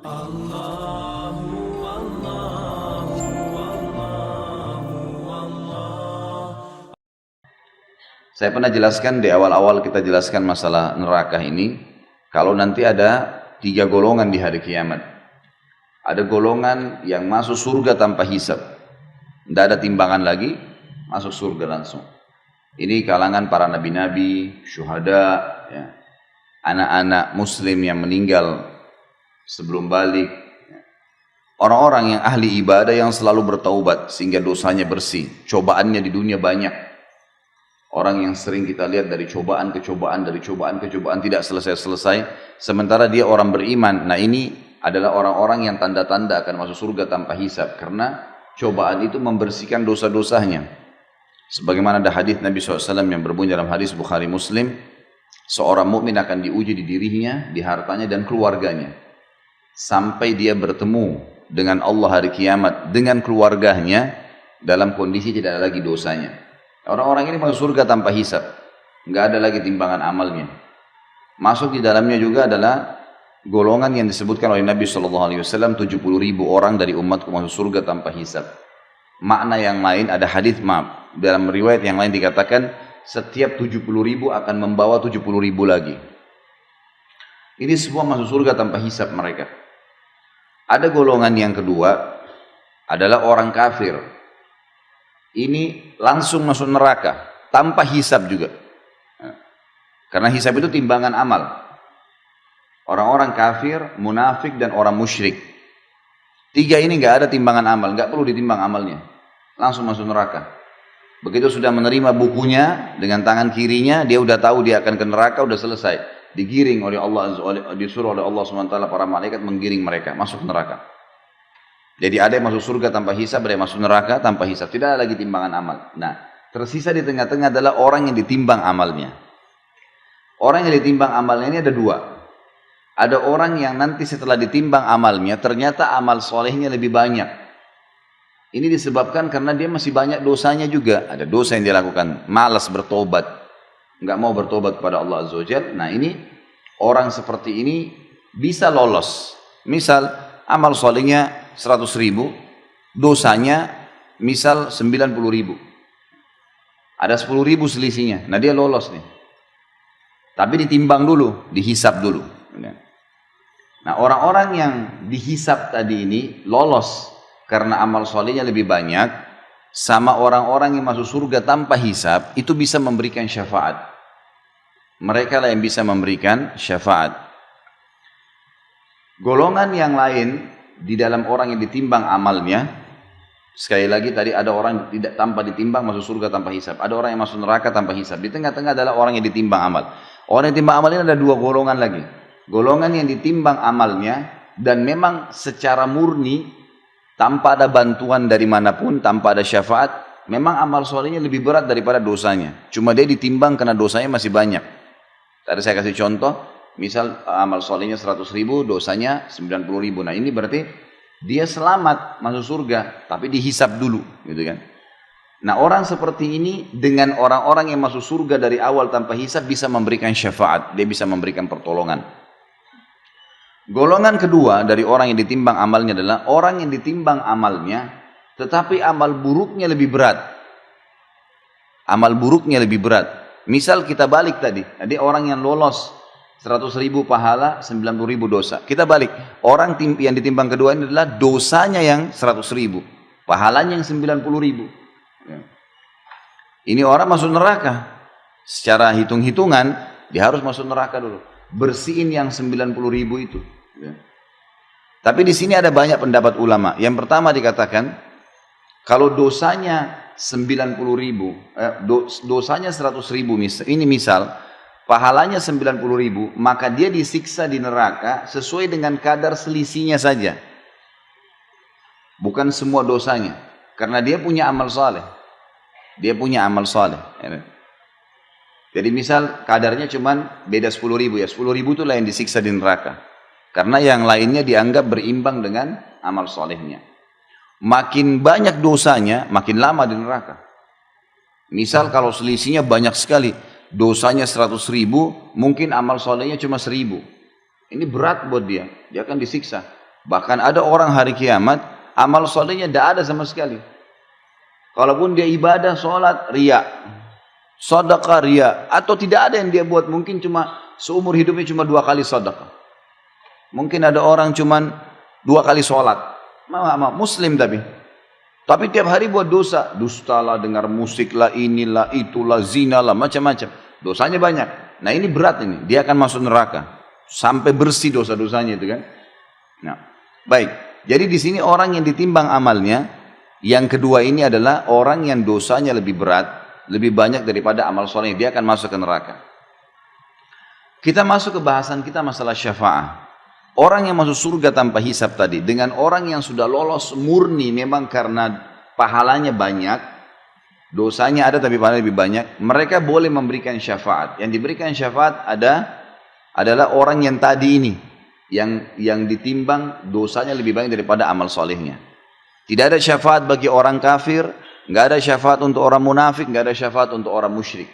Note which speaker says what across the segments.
Speaker 1: Saya pernah jelaskan di awal-awal kita jelaskan masalah neraka ini, kalau nanti ada 3 golongan di hari kiamat. Ada golongan yang masuk surga tanpa hisab, tidak ada timbangan lagi, masuk surga langsung. Ini kalangan para nabi-nabi, syuhada, ya, anak-anak muslim yang meninggal sebelum balik, orang-orang yang ahli ibadah yang selalu bertaubat sehingga dosanya bersih, cobaannya di dunia banyak. Orang yang sering kita lihat dari cobaan ke cobaan, dari cobaan ke cobaan tidak selesai-selesai, sementara dia orang beriman. Nah, ini adalah orang-orang yang tanda-tanda akan masuk surga tanpa hisab, karena cobaan itu membersihkan dosa-dosanya. Sebagaimana ada hadis Nabi SAW yang berbunyi dalam hadis Bukhari Muslim, seorang mukmin akan diuji di dirinya, di hartanya dan keluarganya, sampai dia bertemu dengan Allah hari kiamat dengan keluarganya dalam kondisi tidak ada lagi dosanya. Orang-orang ini masuk surga tanpa hisab, nggak ada lagi timbangan amalnya. Masuk di dalamnya juga adalah golongan yang disebutkan oleh Nabi SAW, 70.000 orang dari umatku masuk surga tanpa hisab. Makna yang lain ada hadis, dalam riwayat yang lain dikatakan setiap 70.000 akan membawa 70.000 lagi. Ini semua masuk surga tanpa hisab mereka. Ada golongan yang kedua adalah orang kafir. Ini langsung masuk neraka tanpa hisab juga, karena hisab itu timbangan amal. Orang-orang kafir, munafik dan orang musyrik, 3 ini nggak ada timbangan amal, nggak perlu ditimbang amalnya, langsung masuk neraka. Begitu sudah menerima bukunya dengan tangan kirinya, dia udah tahu dia akan ke neraka, udah selesai, digiring oleh Allah, disuruh oleh Allah SWT para malaikat menggiring mereka masuk neraka. Jadi ada yang masuk surga tanpa hisab, ada yang masuk neraka tanpa hisab. Tidak ada lagi timbangan amal. Nah, tersisa di tengah-tengah adalah orang yang ditimbang amalnya. Orang yang ditimbang amalnya ini ada 2. Ada orang yang nanti setelah ditimbang amalnya, ternyata amal solehnya lebih banyak. Ini disebabkan karena dia masih banyak dosanya juga. Ada dosa yang dia lakukan, malas bertobat, nggak mau bertobat kepada Allah Azza wa Jalla. Nah, ini orang seperti ini bisa lolos. Misal amal solehnya 100.000, dosanya misal 90.000, ada 10.000 selisihnya. Nah, dia lolos nih, tapi ditimbang dulu, dihisab dulu. Nah, orang-orang yang dihisab tadi ini lolos karena amal solehnya lebih banyak, sama orang-orang yang masuk surga tanpa hisab itu bisa memberikan syafaat. Mereka lah yang bisa memberikan syafaat. Golongan yang lain di dalam orang yang ditimbang amalnya, sekali lagi tadi ada orang tidak tanpa ditimbang masuk surga tanpa hisab, ada orang yang masuk neraka tanpa hisab. Di tengah-tengah adalah orang yang ditimbang amal. Orang yang ditimbang amal ini ada 2 golongan lagi. Golongan yang ditimbang amalnya dan memang secara murni tanpa ada bantuan dari manapun, tanpa ada syafaat, memang amal solehnya lebih berat daripada dosanya. Cuma dia ditimbang karena dosanya masih banyak. Tadi saya kasih contoh, misal amal solehnya 100.000, dosanya 90.000. Nah, ini berarti dia selamat masuk surga, tapi dihisab dulu, gitu kan? Nah, orang seperti ini dengan orang-orang yang masuk surga dari awal tanpa hisab bisa memberikan syafaat, dia bisa memberikan pertolongan. Golongan kedua dari orang yang ditimbang amalnya adalah orang yang ditimbang amalnya, tetapi amal buruknya lebih berat. Amal buruknya lebih berat. Misal kita balik tadi, ada orang yang lolos 100.000 pahala, 90.000 dosa. Kita balik, orang yang ditimbang kedua ini adalah dosanya yang 100.000, pahalanya yang 90.000. Ini orang masuk neraka. Secara hitung-hitungan, dia harus masuk neraka dulu. Bersihin yang 90.000 itu. Tapi di sini ada banyak pendapat ulama. Yang pertama dikatakan, kalau dosanya 90.000, dosanya 100.000, ini misal, pahalanya 90.000, maka dia disiksa di neraka sesuai dengan kadar selisihnya saja. Bukan semua dosanya. Karena dia punya amal saleh. Dia punya amal saleh. Jadi misal kadarnya cuman beda 10.000 ya. 10.000 itulah yang disiksa di neraka. Karena yang lainnya dianggap berimbang dengan amal salehnya. Makin banyak dosanya, makin lama di neraka. Misal kalau selisihnya banyak sekali, dosanya 100.000, mungkin amal solehnya cuma 1.000. Ini berat buat dia, dia akan disiksa. Bahkan ada orang hari kiamat, amal solehnya tidak ada sama sekali. Kalaupun dia ibadah, sholat, riya, sedekah, riya, atau tidak ada yang dia buat, mungkin cuma seumur hidupnya cuma 2 kali sedekah. Mungkin ada orang cuma 2 kali sholat, muslim tapi tiap hari buat dosa, dusta lah, dengar musik lah, inilah, itulah, zina lah, macam-macam. Dosanya banyak. Nah ini berat ini, dia akan masuk neraka sampai bersih dosa-dosanya itu kan. Nah, baik. Jadi di sini orang yang ditimbang amalnya, yang kedua ini adalah orang yang dosanya lebih berat, lebih banyak daripada amal soleh, dia akan masuk ke neraka. Kita masuk ke bahasan kita masalah syafaat. Orang yang masuk surga tanpa hisab tadi, dengan orang yang sudah lolos murni memang karena pahalanya banyak, dosanya ada tapi pahalanya lebih banyak, mereka boleh memberikan syafaat. Yang diberikan syafaat adalah orang yang tadi ini, yang ditimbang dosanya lebih banyak daripada amal solehnya. Tidak ada syafaat bagi orang kafir, nggak ada syafaat untuk orang munafik, nggak ada syafaat untuk orang musyrik.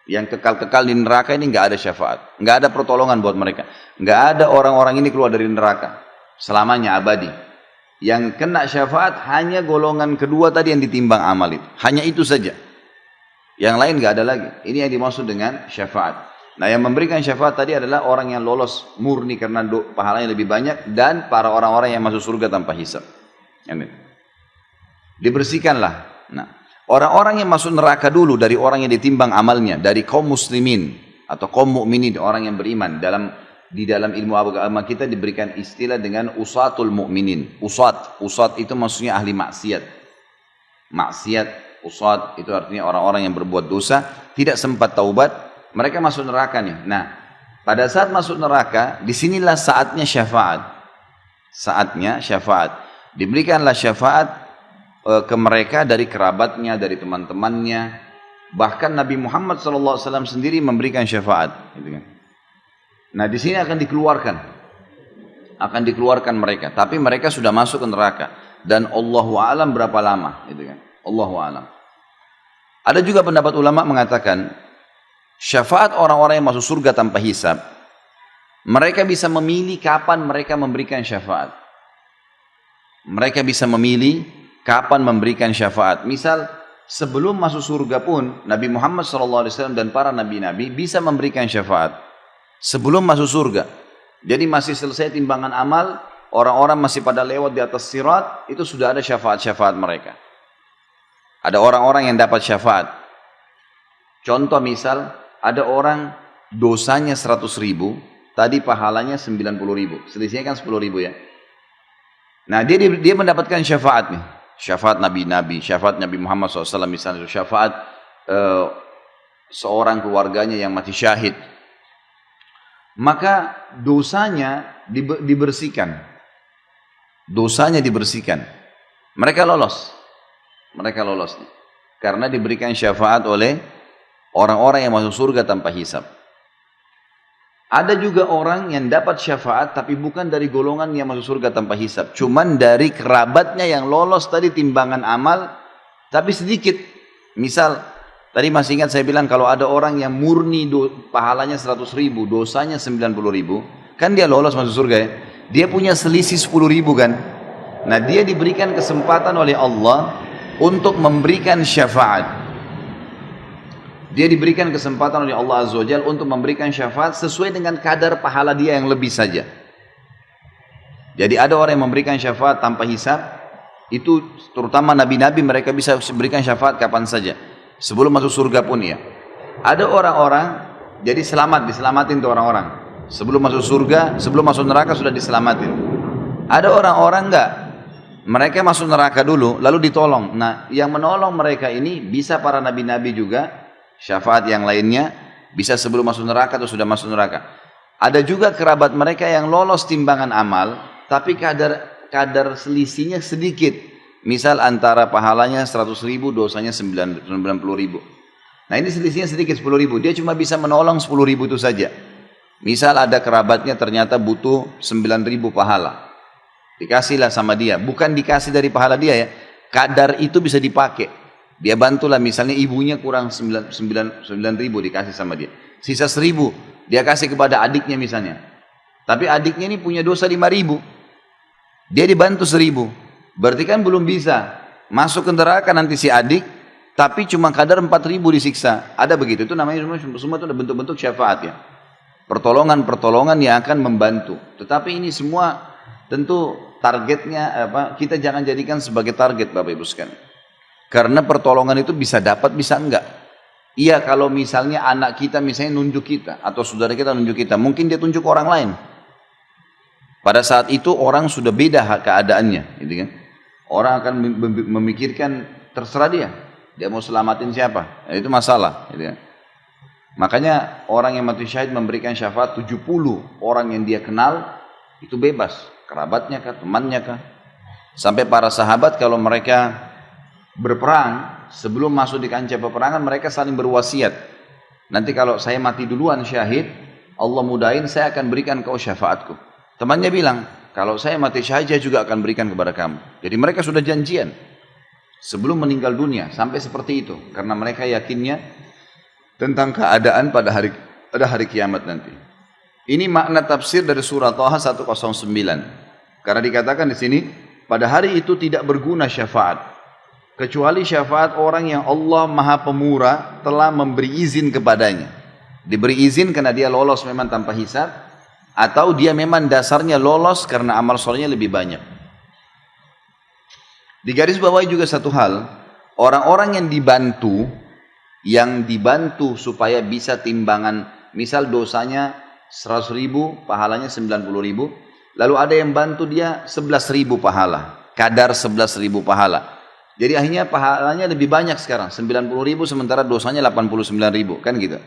Speaker 1: Yang kekal-kekal di neraka ini nggak ada syafaat, nggak ada pertolongan buat mereka, nggak ada orang-orang ini keluar dari neraka selamanya abadi. Yang kena syafaat hanya golongan kedua tadi yang ditimbang amal itu, hanya itu saja. Yang lain nggak ada lagi. Ini yang dimaksud dengan syafaat. Nah yang memberikan syafaat tadi adalah orang yang lolos murni karena pahalanya lebih banyak dan para orang-orang yang masuk surga tanpa hisab. Dibersihkanlah. Nah, orang-orang yang masuk neraka dulu dari orang yang ditimbang amalnya, dari kaum muslimin atau kaum mukminin, orang yang beriman. Di dalam ilmu agama kita diberikan istilah dengan usatul mukminin. Usat itu maksudnya ahli maksiat. Maksiat, usat itu artinya orang-orang yang berbuat dosa, tidak sempat taubat, mereka masuk neraka nih. Nah, pada saat masuk neraka, disinilah saatnya syafaat. Saatnya syafaat. Diberikanlah syafaat ke mereka dari kerabatnya, dari teman-temannya. Bahkan Nabi Muhammad SAW sendiri memberikan syafaat. Gitu kan. Nah di sini akan dikeluarkan mereka. Tapi mereka sudah masuk ke neraka. Dan Allahu a'lam berapa lama. Gitu kan. Allahu a'lam. Ada juga pendapat ulama mengatakan, syafaat orang-orang yang masuk surga tanpa hisab, mereka bisa memilih kapan mereka memberikan syafaat. Mereka bisa memilih kapan memberikan syafaat. Misal sebelum masuk surga pun Nabi Muhammad SAW dan para nabi-nabi bisa memberikan syafaat sebelum masuk surga. Jadi masih selesai timbangan amal, orang-orang masih pada lewat di atas sirat, itu sudah ada syafaat-syafaat mereka. Ada orang-orang yang dapat syafaat. Contoh misal, ada orang dosanya 100.000, tadi pahalanya 90.000, selisihnya kan 10.000 ya. Nah dia mendapatkan syafaat nih. Syafaat nabi-nabi, syafaat Nabi Muhammad SAW misalnya, syafaat seorang keluarganya yang mati syahid. Maka dosanya dibersihkan. Dosanya dibersihkan. Mereka lolos. Karena diberikan syafaat oleh orang-orang yang masuk surga tanpa hisab. Ada juga orang yang dapat syafaat tapi bukan dari golongan yang masuk surga tanpa hisab. Cuman dari kerabatnya yang lolos tadi timbangan amal tapi sedikit. Misal, tadi masih ingat saya bilang kalau ada orang yang murni pahalanya 100.000, dosanya 90.000, kan dia lolos masuk surga ya. Dia punya selisih 10.000 kan. Nah dia diberikan kesempatan oleh Allah untuk memberikan syafaat. Dia diberikan kesempatan oleh Allah Azza wa Jalla untuk memberikan syafaat sesuai dengan kadar pahala dia yang lebih saja. Jadi ada orang yang memberikan syafaat tanpa hisab, itu terutama nabi-nabi, mereka bisa memberikan syafaat kapan saja. Sebelum masuk surga pun ya. Ada orang-orang, jadi diselamatin tuh orang-orang. Sebelum masuk surga, sebelum masuk neraka sudah diselamatin. Ada orang-orang enggak. Mereka masuk neraka dulu, lalu ditolong. Nah, yang menolong mereka ini bisa para nabi-nabi juga. Syafaat yang lainnya bisa sebelum masuk neraka atau sudah masuk neraka. Ada juga kerabat mereka yang lolos timbangan amal, tapi kadar selisihnya sedikit. Misal antara pahalanya 100.000, dosanya 90.000. Nah ini selisihnya sedikit 10.000. Dia cuma bisa menolong 10.000 itu saja. Misal ada kerabatnya ternyata butuh 9.000 pahala. Dikasihlah sama dia. Bukan dikasih dari pahala dia ya. Kadar itu bisa dipakai. Dia bantulah misalnya ibunya kurang 9.000 dikasih sama dia. Sisa 1.000 dia kasih kepada adiknya misalnya. Tapi adiknya ini punya dosa 5.000. Dia dibantu 1000. Berarti kan belum bisa. Masuk ke neraka nanti si adik, tapi cuma kadar 4000 disiksa. Ada begitu, itu namanya semua itu ada bentuk-bentuk syafaat ya. Pertolongan-pertolongan yang akan membantu. Tetapi ini semua tentu targetnya kita jangan jadikan sebagai target Bapak Ibu sekalian. Karena pertolongan itu bisa dapat, bisa enggak. Iya, kalau misalnya anak kita misalnya nunjuk kita atau saudara kita nunjuk kita, mungkin dia tunjuk orang lain. Pada saat itu orang sudah beda keadaannya, gitu kan. Orang akan memikirkan terserah dia mau selamatin siapa, itu masalah, gitu kan. Makanya orang yang mati syahid memberikan syafaat 70 orang yang dia kenal itu bebas, kerabatnya kah, temannya kah. Sampai para sahabat kalau mereka berperang, sebelum masuk di kancah peperangan mereka saling berwasiat. Nanti kalau saya mati duluan syahid, Allah mudahin saya akan berikan kau syafaatku. Temannya bilang, kalau saya mati syahid saya juga akan berikan kepada kamu. Jadi mereka sudah janjian sebelum meninggal dunia, sampai seperti itu. Karena mereka yakinnya tentang keadaan pada hari kiamat nanti. Ini makna tafsir dari surah Thaha 109. Karena dikatakan di sini, pada hari itu tidak berguna syafaat. Kecuali syafaat orang yang Allah Maha Pemurah telah memberi izin kepadanya. Diberi izin karena dia lolos memang tanpa hisab, atau dia memang dasarnya lolos karena amal solehnya lebih banyak. Di garis bawahi juga satu hal, orang-orang yang dibantu supaya bisa timbangan, misal dosanya 100.000, pahalanya 90.000, lalu ada yang bantu dia 11.000 pahala, kadar 11.000 pahala. Jadi akhirnya pahalanya lebih banyak sekarang, 90.000 sementara dosanya 89.000, kan gitu.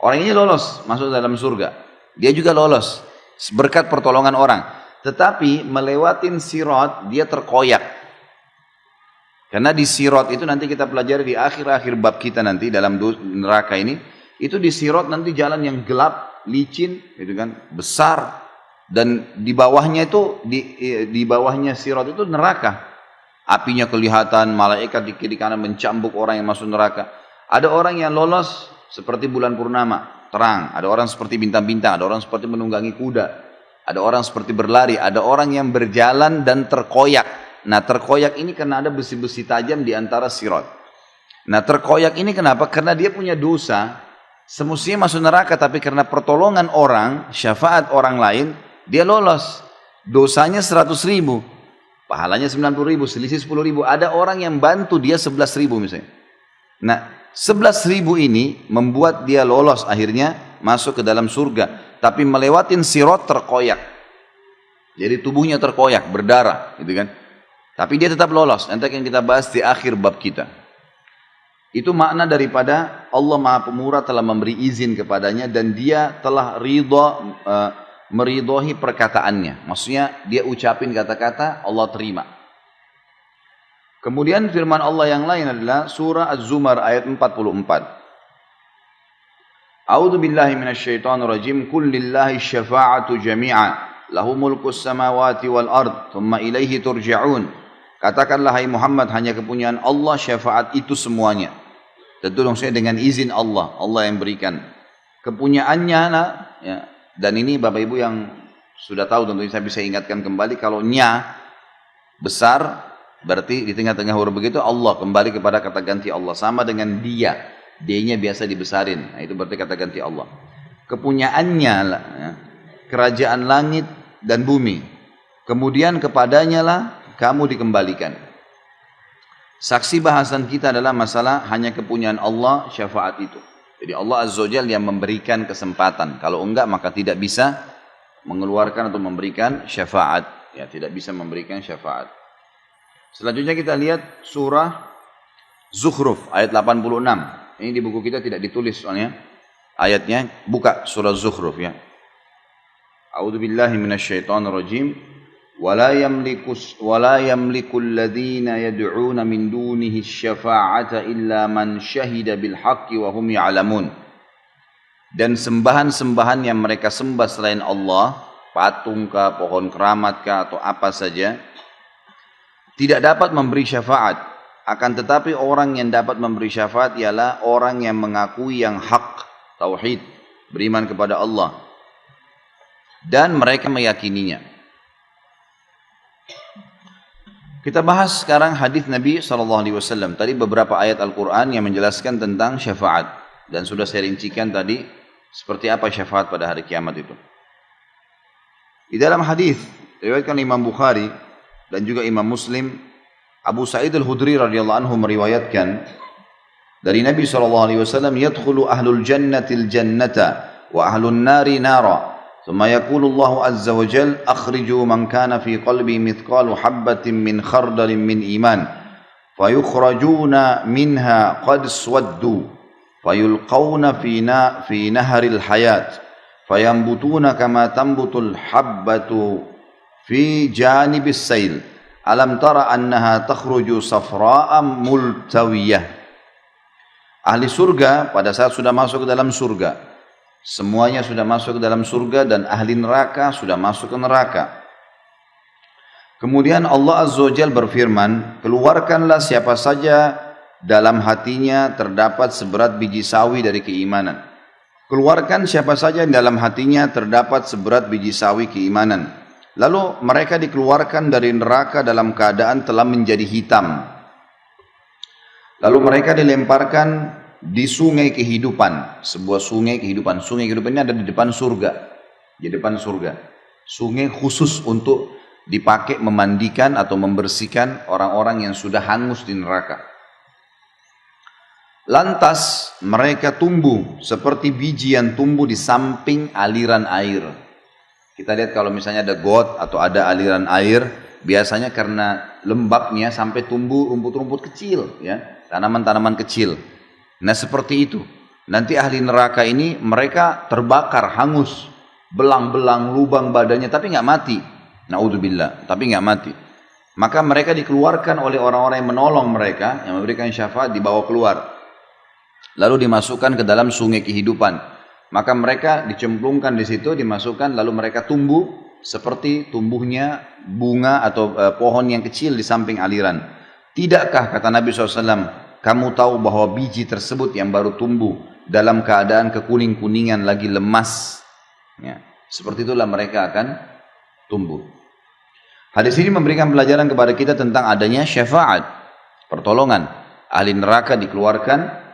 Speaker 1: Orang ini lolos masuk dalam surga. Dia juga lolos berkat pertolongan orang. Tetapi melewatin sirat dia terkoyak. Karena di sirat itu nanti kita pelajari di akhir-akhir bab kita nanti dalam neraka ini, itu di sirat nanti jalan yang gelap, licin, gitu kan, besar, dan di bawahnya itu di bawahnya sirat itu neraka. Apinya kelihatan, malaikat di kiri kanan mencambuk orang yang masuk neraka. Ada orang yang lolos seperti bulan purnama, terang. Ada orang seperti bintang-bintang, ada orang seperti menunggangi kuda. Ada orang seperti berlari, ada orang yang berjalan dan terkoyak. Nah, terkoyak ini karena ada besi-besi tajam di antara sirat. Nah, terkoyak ini kenapa? Karena dia punya dosa, semestinya masuk neraka, tapi karena pertolongan orang, syafaat orang lain, dia lolos. Dosanya 100.000. Pahalanya 90.000, selisih 10.000. Ada orang yang bantu dia 11.000 misalnya. Nah, 11.000 ini membuat dia lolos akhirnya masuk ke dalam surga. Tapi melewatin sirat terkoyak. Jadi tubuhnya terkoyak, berdarah, gitu kan. Tapi dia tetap lolos. Nanti akan kita bahas di akhir bab kita. Itu makna daripada Allah Maha Pemurah telah memberi izin kepadanya dan dia telah meridhoi perkataannya. Maksudnya dia ucapin kata-kata, Allah terima. Kemudian firman Allah yang lain adalah surah Az-Zumar ayat 44. A'udzu billahi minasyaitonir rajim. Qul lillahi syafa'atu jami'a, lahu mulkus samawati wal ard, thumma ilaihi turja'un. Katakanlah hai Muhammad, hanya kepunyaan Allah syafaat itu semuanya. Tentu maksudnya dengan izin Allah, Allah yang berikan. Kepunyaannya lah, ya. Dan ini Bapak Ibu yang sudah tahu tentunya saya bisa ingatkan kembali, kalau nya besar berarti di tengah-tengah huruf begitu Allah, kembali kepada kata ganti Allah. Sama dengan dia, D-nya biasa dibesarin, nah, itu berarti kata ganti Allah. Kepunyaannya lah, ya, kerajaan langit dan bumi, kemudian kepadanya lah kamu dikembalikan. Saksi bahasan kita adalah masalah hanya kepunyaan Allah syafaat itu. Jadi Allah Azza wa Jalla yang memberikan kesempatan. Kalau enggak maka tidak bisa mengeluarkan atau memberikan syafaat. Ya, tidak bisa memberikan syafaat. Selanjutnya kita lihat surah Zukhruf ayat 86. Ini di buku kita tidak ditulis soalnya ayatnya. Buka surah Zukhruf ya. A'udzu billahi minasyaitonir rajim. ولا يملك الذين يدعون من دونه الشفاعة إلا من شهد بالحق وهم يعلمون. Dan sembahan-sembahan yang mereka sembah selain Allah, patung kah, pohon keramat kah, atau apa saja, tidak dapat memberi syafaat. Akan tetapi orang yang dapat memberi syafaat ialah orang yang mengakui yang hak, tauhid, beriman kepada Allah, dan mereka meyakininya. Kita bahas sekarang hadis Nabi SAW. Tadi beberapa ayat Al-Quran yang menjelaskan tentang syafaat. Dan sudah saya rincikan tadi seperti apa syafaat pada hari kiamat itu. Di dalam hadis riwayatkan Imam Bukhari dan juga Imam Muslim, Abu Sa'id Al-Khudri radhiyallahu anhu meriwayatkan dari Nabi SAW, yadkhulu ahlul jannatil jannata wa ahlun nari nara. ثم يقول الله عز وجل أخرجوا من كان في قلبي مثقال حبة من خردل من إيمان فيخرجون منها قد اسودوا فيلقون في نهر الحياة فينبتون كما تنبت الحبة في جانب السيل ألم تر أنها تخرج صفراء ملتوية. Ahli surga pada saat sudah masuk ke dalam surga, semuanya sudah masuk ke dalam surga, dan ahli neraka sudah masuk ke neraka. Kemudian Allah Azza wa Jalla berfirman, keluarkanlah siapa saja dalam hatinya terdapat seberat biji sawi dari keimanan. Keluarkan siapa saja dalam hatinya terdapat seberat biji sawi keimanan. Lalu mereka dikeluarkan dari neraka dalam keadaan telah menjadi hitam. Lalu mereka dilemparkan di sungai kehidupan, sebuah sungai kehidupan. Sungai kehidupan ini ada di depan surga, di depan surga. Sungai khusus untuk dipakai memandikan atau membersihkan orang-orang yang sudah hangus di neraka. Lantas mereka tumbuh seperti biji yang tumbuh di samping aliran air. Kita lihat kalau misalnya ada got atau ada aliran air, biasanya karena lembabnya sampai tumbuh rumput-rumput kecil, ya, tanaman-tanaman kecil. Nah seperti itu. Nanti ahli neraka ini mereka terbakar, hangus, belang-belang, lubang badannya, tapi nggak mati. Naudzubillah, tapi nggak mati. Maka mereka dikeluarkan oleh orang-orang yang menolong mereka, yang memberikan syafaat, dibawa keluar. Lalu dimasukkan ke dalam sungai kehidupan. Maka mereka dicemplungkan di situ, dimasukkan, lalu mereka tumbuh seperti tumbuhnya bunga atau pohon yang kecil di samping aliran. Tidakkah, kata Nabi SAW, kamu tahu bahwa biji tersebut yang baru tumbuh dalam keadaan kekuning-kuningan lagi lemas, ya, seperti itulah mereka akan tumbuh. Hadis ini memberikan pelajaran kepada kita tentang adanya syafaat, pertolongan. Ahli neraka dikeluarkan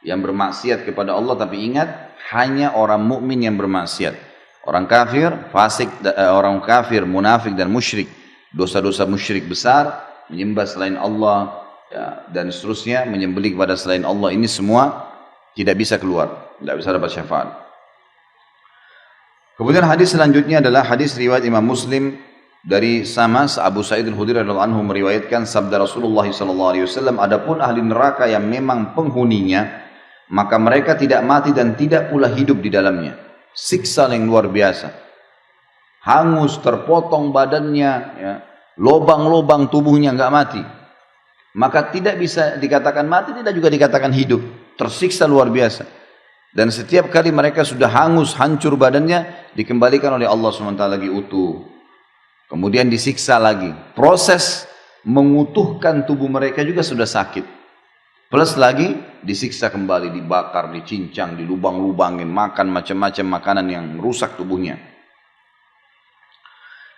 Speaker 1: yang bermaksiat kepada Allah, tapi ingat, hanya orang mukmin yang bermaksiat. Orang kafir, fasik, orang kafir, munafik dan musyrik, dosa-dosa musyrik besar, menyembah selain Allah, ya, dan seterusnya, menyembelih kepada selain Allah, ini semua tidak bisa keluar, tidak bisa dapat syafaat. Kemudian hadis selanjutnya adalah hadis riwayat Imam Muslim dari sama Abu Sa'id Al-Khudri radhiyallahu anhu meriwayatkan sabda Rasulullah SAW, adapun ahli neraka yang memang penghuninya, maka mereka tidak mati dan tidak pula hidup di dalamnya. Siksa yang luar biasa, hangus, terpotong badannya, ya, lobang-lobang tubuhnya, nggak mati. Maka tidak bisa dikatakan mati, tidak juga dikatakan hidup. Tersiksa luar biasa. Dan setiap kali mereka sudah hangus, hancur badannya, dikembalikan oleh Allah SWT lagi utuh. Kemudian disiksa lagi. Proses mengutuhkan tubuh mereka juga sudah sakit. Plus lagi disiksa kembali, dibakar, dicincang, dilubang-lubangin, makan macam-macam makanan yang merusak tubuhnya.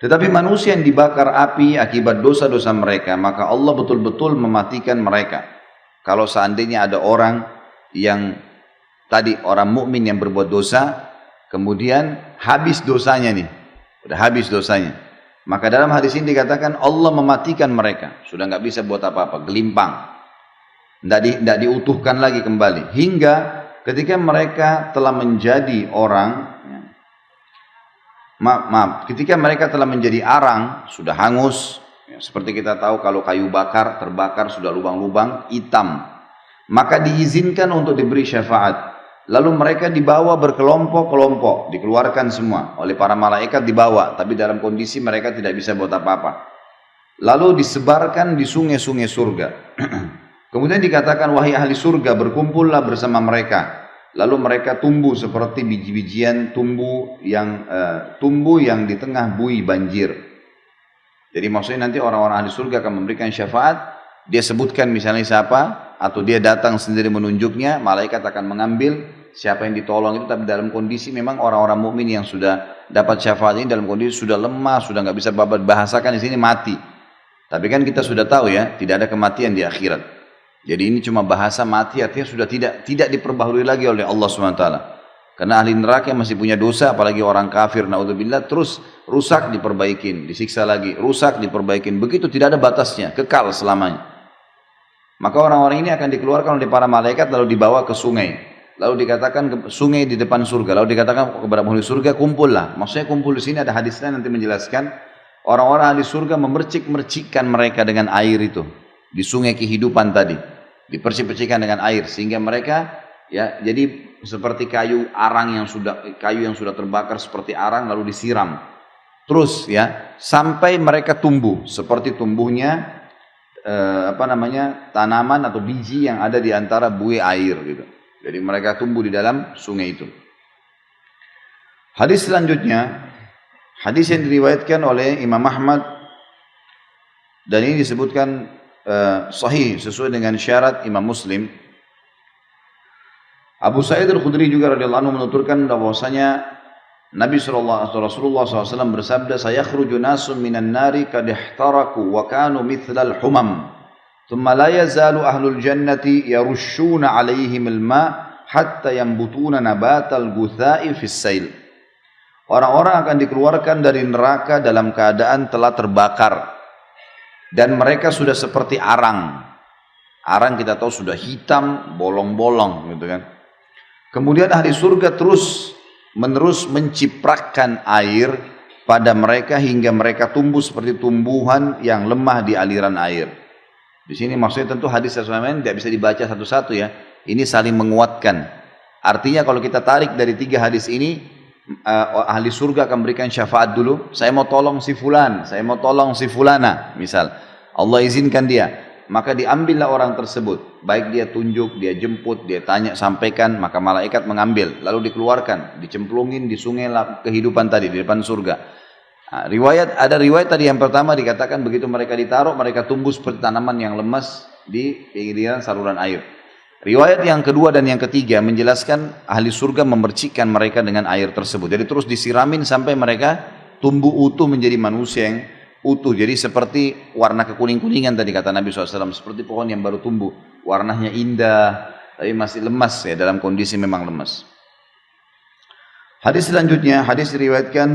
Speaker 1: Tetapi manusia yang dibakar api akibat dosa-dosa mereka, maka Allah betul-betul mematikan mereka. Kalau seandainya ada orang yang tadi orang mukmin yang berbuat dosa, kemudian habis dosanya nih, udah habis dosanya, maka dalam hadis ini dikatakan Allah mematikan mereka, sudah nggak bisa buat apa-apa, gelimpang, tidak diutuhkan lagi kembali, hingga ketika mereka telah menjadi orang. Ketika mereka telah menjadi arang, sudah hangus, ya, seperti kita tahu kalau kayu bakar, terbakar, sudah lubang-lubang, hitam, maka diizinkan untuk diberi syafaat. Lalu mereka dibawa berkelompok-kelompok, dikeluarkan semua, oleh para malaikat dibawa, tapi dalam kondisi mereka tidak bisa buat apa-apa. Lalu disebarkan di sungai-sungai surga. Kemudian dikatakan, wahai ahli surga, berkumpullah bersama mereka. Lalu mereka tumbuh seperti biji-bijian tumbuh yang di tengah buih banjir. Jadi maksudnya nanti orang-orang ahli surga akan memberikan syafaat. Dia sebutkan misalnya siapa, atau dia datang sendiri menunjuknya, malaikat akan mengambil siapa yang ditolong itu. Tapi dalam kondisi memang orang-orang mukmin yang sudah dapat syafaat ini dalam kondisi sudah lemah, sudah nggak bisa bahasakan di sini, mati. Tapi kan kita sudah tahu ya, tidak ada kematian di akhirat. Jadi ini cuma bahasa mati, artinya sudah tidak diperbaharui lagi oleh Allah SWT. Karena ahli neraka yang masih punya dosa, apalagi orang kafir, naudzubillah, terus rusak diperbaikin, disiksa lagi, rusak diperbaikin. Begitu tidak ada batasnya, kekal selamanya. Maka orang-orang ini akan dikeluarkan oleh para malaikat lalu dibawa ke sungai. Lalu dikatakan ke sungai di depan surga. Lalu dikatakan kepada penghuni surga, kumpullah. Maksudnya kumpul di sini ada hadisnya nanti menjelaskan. Orang-orang ahli surga memercik-mercikkan mereka dengan air itu. Di sungai kehidupan tadi. Dipercik-percikkan dengan air. Sehingga mereka ya jadi seperti kayu yang sudah terbakar seperti arang lalu disiram. Terus ya sampai mereka tumbuh seperti tumbuhnya tanaman atau biji yang ada di antara buih air gitu. Jadi mereka tumbuh di dalam sungai itu. Hadis selanjutnya, hadis yang diriwayatkan oleh Imam Ahmad dan ini disebutkan sahih sesuai dengan syarat Imam Muslim. Abu Sa'id Al-Khudri juga radhiyallahu anhu menuturkan bahwasanya Rasulullah SAW bersabda, "Sayakhruju nasun minan nari qad ihtaraku wa kanu mithlal humam. Thumma la yazalu ahlul jannati yarushuna 'alaihim al-ma' hatta yanbutuna nabatal gutha'i fis sail." Orang-orang akan dikeluarkan dari neraka dalam keadaan telah terbakar dan mereka sudah seperti arang. Arang kita tahu sudah hitam, bolong-bolong gitu kan. Kemudian ahli surga menerus mencipratkan air pada mereka hingga mereka tumbuh seperti tumbuhan yang lemah di aliran air. Di sini maksudnya tentu hadis Rasulullah tidak bisa dibaca satu-satu ya. Ini saling menguatkan. Artinya kalau kita tarik dari 3 hadis ini, ahli surga akan berikan syafaat dulu. Saya mau tolong si fulan, saya mau tolong si fulana. Misal Allah izinkan dia. Maka diambillah orang tersebut, baik dia tunjuk, dia jemput, dia tanya, sampaikan, maka malaikat mengambil, lalu dikeluarkan, dicemplungin di sungai kehidupan tadi, di depan surga. Nah, ada riwayat tadi yang pertama dikatakan begitu mereka ditaruh, mereka tumbuh seperti tanaman yang lemas di pinggiran saluran air. Riwayat yang kedua dan yang ketiga menjelaskan ahli surga memercikkan mereka dengan air tersebut. Jadi terus disiramin sampai mereka tumbuh utuh menjadi manusia yang utuh, jadi seperti warna kekuning-kuningan tadi kata Nabi SAW, seperti pohon yang baru tumbuh, warnanya indah, tapi masih lemas ya, dalam kondisi memang lemas. Hadis selanjutnya, hadis diriwayatkan,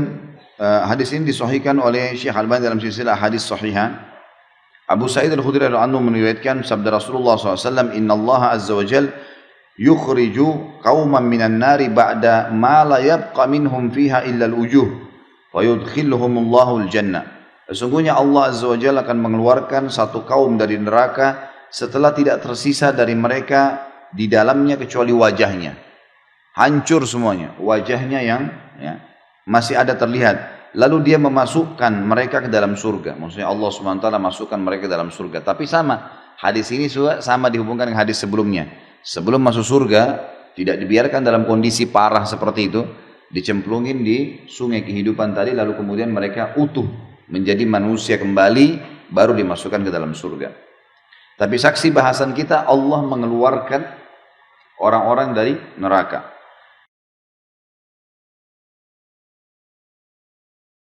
Speaker 1: hadis ini disahihkan oleh Syekh Albani dalam silsilah hadis sahihah. Abu Sa'id Al-Khudri radhiyallahu anhu meriwayatkan sabda Rasulullah SAW, Inna Allah Azza wa Jal yukhriju qauman minan nari ba'da ma la yabqa minhum fiha illa al-ujuh wa yudkhilhumullahu al-jannah. Sesungguhnya Allah Azza wa Jalla akan mengeluarkan satu kaum dari neraka setelah tidak tersisa dari mereka di dalamnya kecuali wajahnya. Hancur semuanya, wajahnya yang ya, masih ada terlihat. Lalu dia memasukkan mereka ke dalam surga. Maksudnya Allah SWT masukkan mereka ke dalam surga. Tapi sama, hadis ini sama dihubungkan dengan hadis sebelumnya. Sebelum masuk surga, tidak dibiarkan dalam kondisi parah seperti itu, dicemplungin di sungai kehidupan tadi, lalu kemudian mereka utuh menjadi manusia kembali, baru dimasukkan ke dalam surga. Tapi saksi bahasan kita, Allah mengeluarkan orang-orang dari neraka.